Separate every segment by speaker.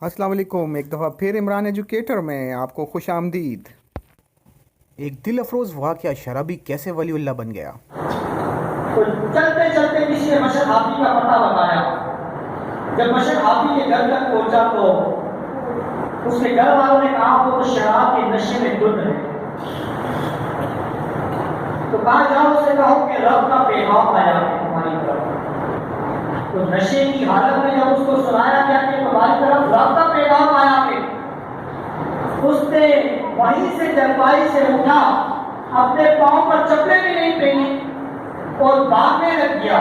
Speaker 1: السلام علیکم، ایک دفعہ پھر عمران ایجوکیٹر میں آپ کو خوش آمدید۔ ایک دل افروز واقعہ، شرابی کیسے ولی اللہ بن گیا۔
Speaker 2: تو چلتے چلتے کسی نے مشر حافی کا پتہ بتایا۔ جب مشر حافی کے گھر تک پہنچا تو اس کے گھر والوں نے کہا وہ تو شراب کے نشے میں دھن ہے، تو کہا جاؤ اسے کہو کہ رب کا پیغام آیا ہے تمہاری طرف۔ تو نشے کی حالت میں جب اس کو سنایا گیا کہ تمہاری طرف رب کا پیغام آیا ہے، اس نے وہیں سے چرپائی سے اٹھا، اپنے پاؤں پر چپلیں بھی نہیں پہنی اور بھاگنے لگ گیا۔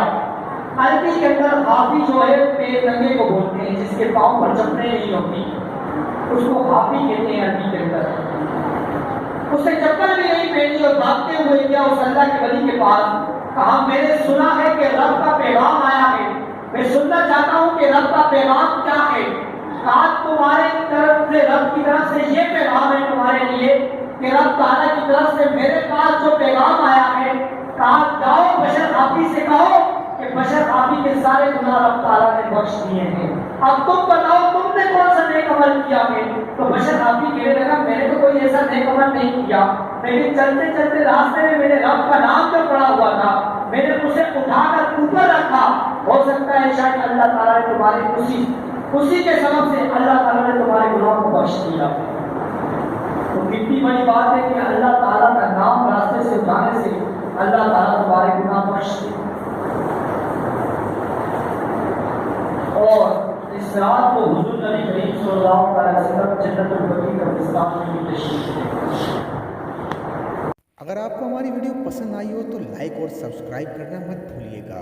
Speaker 2: عربی کے اندر حافی جو ہے پیر ننگے کو بولتے ہیں، جس کے پاؤں پر چپلیں نہیں ہوتی، اس کو حافی کہتے ہیں عربی کے اندر۔ اس نے چپل بھی نہیں پہنی اور بھاگتے ہوئے گیا اس اللہ کے ولی کے پاس، کہا میں نے سنا ہے کہ رب کا پیغام آیا ہے، میں سننا چاہتا ہوں کہ رب کا پیغام کیا ہے۔ کہا تمہارے طرف سے، رب کی طرف سے یہ پیغام ہے تمہارے لیے کہ رب تعالیٰ کی طرف سے میرے پاس جو پیغام آیا ہے، کہا جاؤ بشر حافی سے کہو کہ بشر حافی کے سارے گناہ رب تعالیٰ نے بخش دیے ہیں، اب تم بتاؤ تم نے کون سا نیک عمل کیا ہے۔ تو بشر حافی کہنے لگا میں نے تو کوئی ایسا نیک عمل نہیں کیا، لیکن چلتے چلتے راستے میں میرے رب کا نام جو پڑا ہوا تھا میں نے اسے اٹھا کر اوپر رکھا، ہو سکتا ہے شاید اللہ تعالیٰ نے تمہارے اسی کے سبب سے اللہ تعالیٰ نے تمہارے گناہوں کو بخش دیا۔ تو کتنی بڑی بات ہے کہ اللہ تعالیٰ کا نام راستے سے اٹھانے سے اللہ تعالیٰ تمہارے گناہ بخش دے۔ اور اس رات کو حضور نبی کریم صلی اللہ علیہ وسلم جنت البقیع قبرستان میں بھی تشریف لے۔
Speaker 1: اگر آپ کو ہماری ویڈیو پسند آئی ہو تو لائک اور سبسکرائب کرنا مت بھولیے گا۔